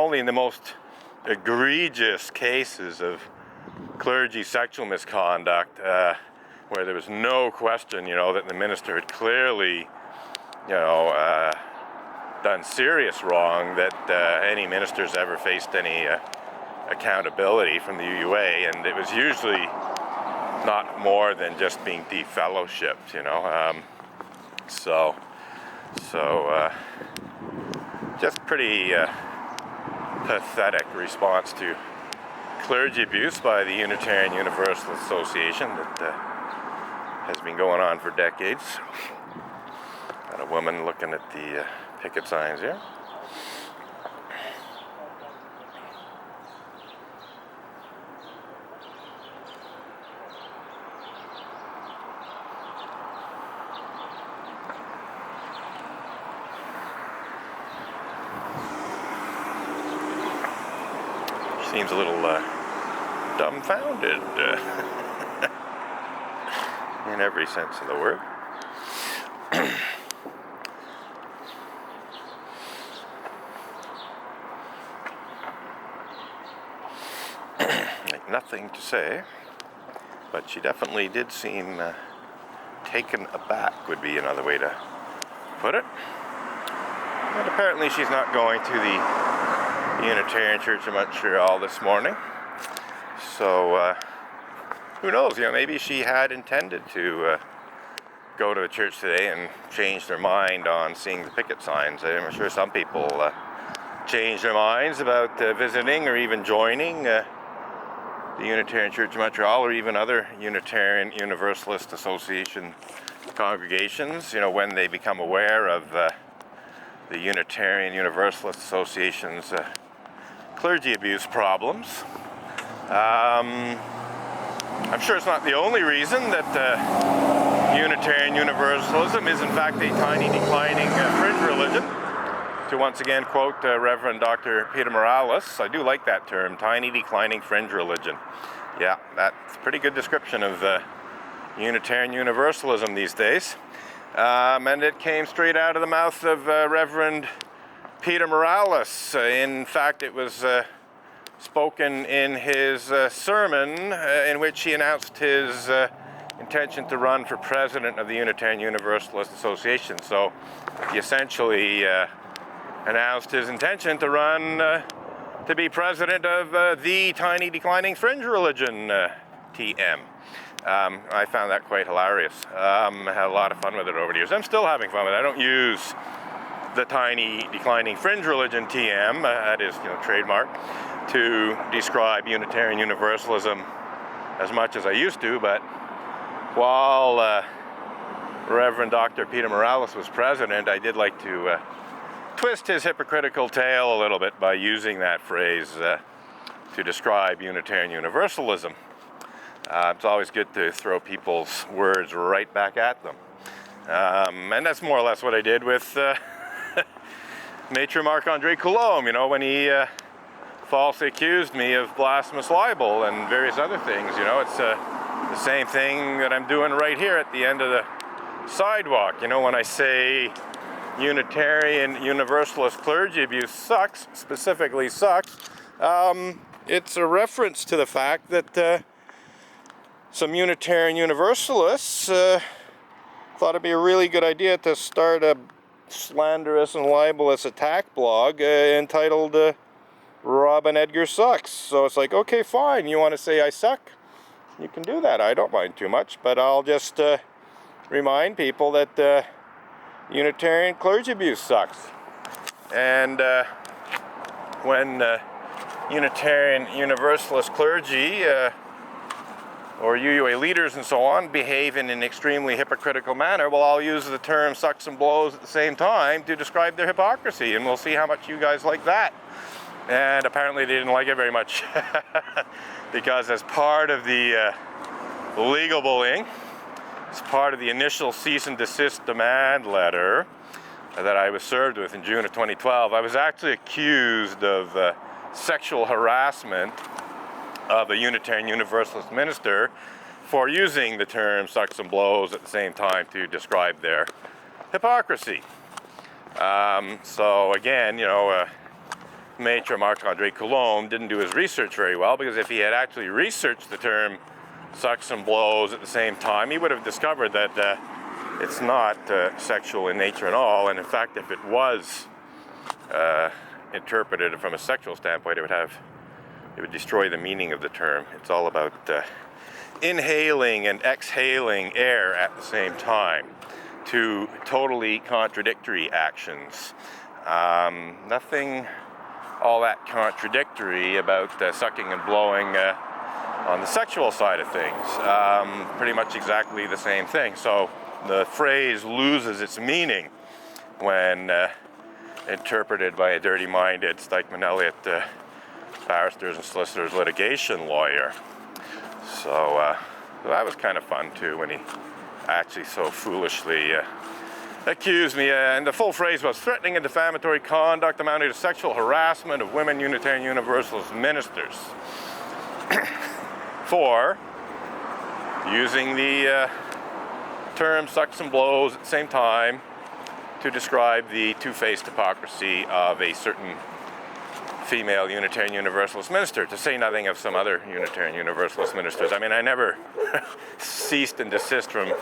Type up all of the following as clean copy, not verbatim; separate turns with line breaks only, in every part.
Only in the most egregious cases of clergy sexual misconduct, where there was no question, that the minister had clearly, done serious wrong, that any ministers ever faced any accountability from the UUA, and it was usually not more than just being defellowshipped, just pretty pathetic response to clergy abuse by the Unitarian Universalist Association that has been going on for decades. Got a woman looking at the picket signs here. Seems a little dumbfounded in every sense of the word. Like nothing to say, but she definitely did seem taken aback, would be another way to put it. And apparently she's not going to the Unitarian Church of Montreal this morning, so who knows, maybe she had intended to go to the church today and change their mind on seeing the picket signs. I'm sure some people change their minds about visiting or even joining the Unitarian Church of Montreal, or even other Unitarian Universalist Association congregations, when they become aware of the Unitarian Universalist Association's clergy abuse problems. I'm sure it's not the only reason that Unitarian Universalism is in fact a tiny declining fringe religion. To once again quote Reverend Dr. Peter Morales, I do like that term, tiny declining fringe religion. Yeah, that's a pretty good description of Unitarian Universalism these days. And it came straight out of the mouth of Reverend Peter Morales. In fact, it was spoken in his sermon in which he announced his intention to run for president of the Unitarian Universalist Association. So he essentially announced his intention to run to be president of the tiny declining fringe religion, TM. I found that quite hilarious. Had a lot of fun with it over the years. I'm still having fun with it. I don't use the tiny declining fringe religion, TM, that is, trademark, to describe Unitarian Universalism as much as I used to, but while Reverend Dr. Peter Morales was president, I did like to twist his hypocritical tale a little bit by using that phrase to describe Unitarian Universalism. It's always good to throw people's words right back at them. And that's more or less what I did with Maitre Marc-André Coulombe, when he falsely accused me of blasphemous libel and various other things. It's the same thing that I'm doing right here at the end of the sidewalk. When I say Unitarian Universalist clergy abuse sucks, specifically sucks, it's a reference to the fact that some Unitarian Universalists thought it'd be a really good idea to start a slanderous and libelous attack blog entitled Robin Edgar Sucks. So it's like, okay, fine, you want to say I suck? You can do that, I don't mind too much, but I'll just remind people that Unitarian clergy abuse sucks. And when Unitarian Universalist clergy or UUA leaders and so on behave in an extremely hypocritical manner, well, I'll use the term sucks and blows at the same time to describe their hypocrisy, and we'll see how much you guys like that. And apparently they didn't like it very much because as part of the legal bullying, as part of the initial cease and desist demand letter that I was served with in June of 2012, I was actually accused of sexual harassment of a Unitarian Universalist minister for using the term sucks and blows at the same time to describe their hypocrisy. So again, Maitre Marc-André Coulomb didn't do his research very well, because if he had actually researched the term sucks and blows at the same time, he would have discovered that it's not sexual in nature at all, and in fact, if it was interpreted from a sexual standpoint, it would destroy the meaning of the term. It's all about inhaling and exhaling air at the same time, two totally contradictory actions. Nothing all that contradictory about sucking and blowing on the sexual side of things. Pretty much exactly the same thing. So the phrase loses its meaning when interpreted by a dirty-minded Stikeman Elliott barristers and solicitors litigation lawyer. So that was kind of fun too, when he actually so foolishly accused me, and the full phrase was threatening and defamatory conduct amounting to sexual harassment of women Unitarian Universalist ministers for using the term sucks and blows at the same time to describe the two-faced hypocrisy of a certain female Unitarian Universalist minister, to say nothing of some other Unitarian Universalist ministers. I mean, I never ceased and desist from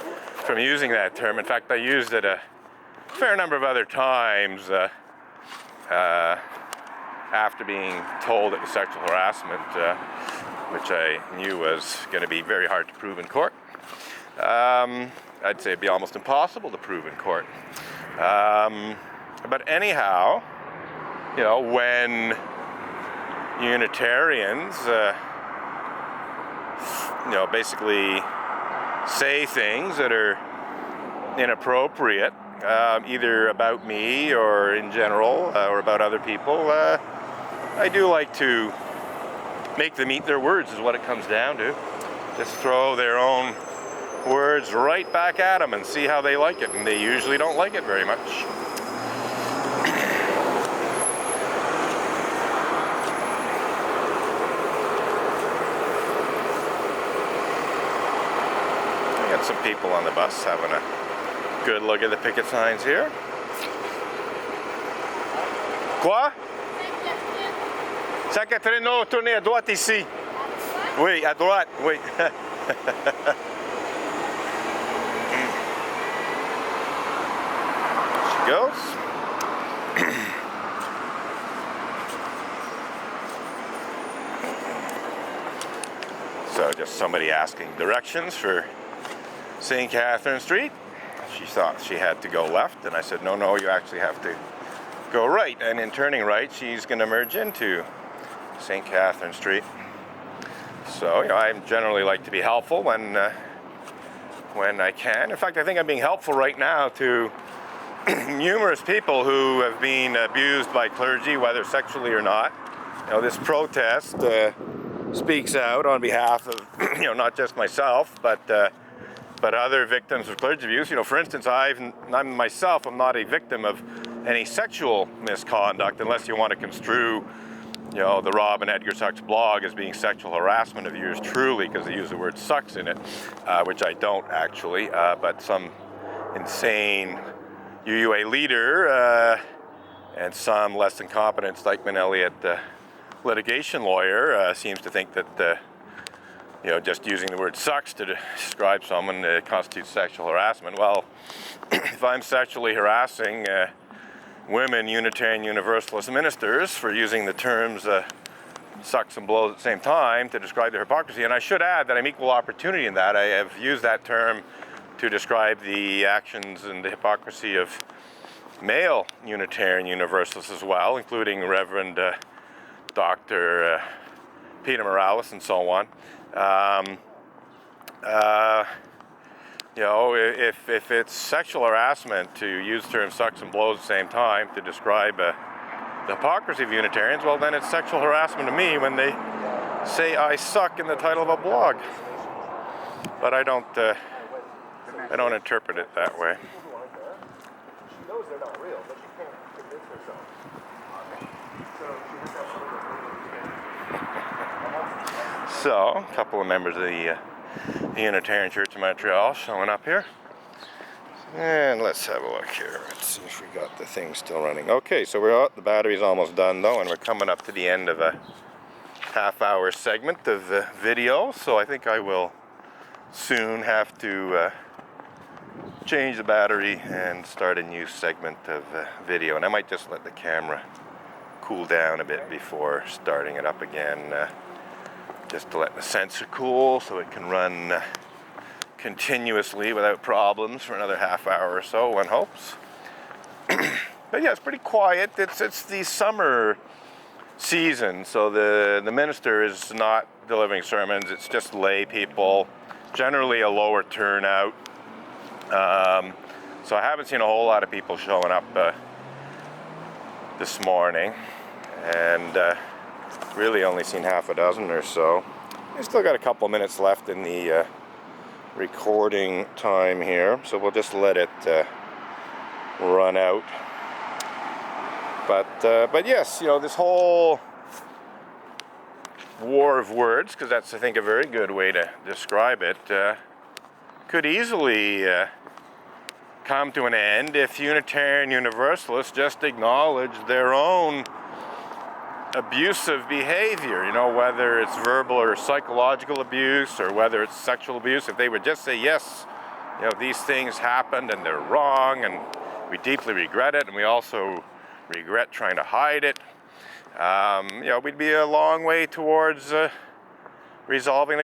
using that term. In fact, I used it a fair number of other times after being told it was sexual harassment, which I knew was going to be very hard to prove in court. I'd say it'd be almost impossible to prove in court. But anyhow, you know, when Unitarians, basically say things that are inappropriate, either about me or in general, or about other people, I do like to make them eat their words, is what it comes down to. Just throw their own words right back at them and see how they like it, and they usually don't like it very much. Some people on the bus having a good look at the picket signs here. Quoi? 5-4, non, tournez à droite ici. Oui, à droite, oui. She goes. So just somebody asking directions for St. Catherine Street. She thought she had to go left, and I said, no, you actually have to go right. And in turning right, she's going to merge into St. Catherine Street. So, you know, I generally like to be helpful when I can. In fact, I think I'm being helpful right now to numerous people who have been abused by clergy, whether sexually or not. You know, this protest speaks out on behalf of, not just myself, but other victims of clergy abuse. You know, for instance, I'm myself, I'm not a victim of any sexual misconduct, unless you want to construe, the Rob and Edgar Sucks blog as being sexual harassment of yours truly, because they use the word sucks in it, which I don't actually, but some insane UUA leader and some less than competent Stikeman Elliott litigation lawyer seems to think that just using the word sucks to describe someone constitutes sexual harassment. Well, if I'm sexually harassing women Unitarian Universalist ministers for using the terms sucks and blows at the same time to describe their hypocrisy, and I should add that I'm equal opportunity in that. I have used that term to describe the actions and the hypocrisy of male Unitarian Universalists as well, including Reverend Dr. Peter Morales and so on. If it's sexual harassment to use the term sucks and blows at the same time to describe the hypocrisy of Unitarians, well, then it's sexual harassment to me when they say I suck in the title of a blog. But I don't interpret it that way.
She knows they're not real, but she can't convince herself.
So, a couple of members of the Unitarian Church of Montreal showing up here. And let's have a look here. Let's see if we got the thing still running. Okay, so we're out. The battery's almost done though, and we're coming up to the end of a half-hour segment of video. So I think I will soon have to change the battery and start a new segment of video. And I might just let the camera cool down a bit before starting it up again, just to let the sensor cool so it can run continuously without problems for another half hour or so, one hopes. But yeah, it's pretty quiet. It's the summer season, so the minister is not delivering sermons. It's just lay people, generally a lower turnout. So I haven't seen a whole lot of people showing up this morning, and really only seen half a dozen or so. I still got a couple minutes left in the recording time here, so we'll just let it run out. But yes, you know, this whole war of words, because that's, I think, a very good way to describe it, could easily come to an end if Unitarian Universalists just acknowledge their own abusive behavior, you know, whether it's verbal or psychological abuse, or whether it's sexual abuse. If they would just say, yes, you know, these things happened and they're wrong and we deeply regret it, and we also regret trying to hide it, you know, we'd be a long way towards resolving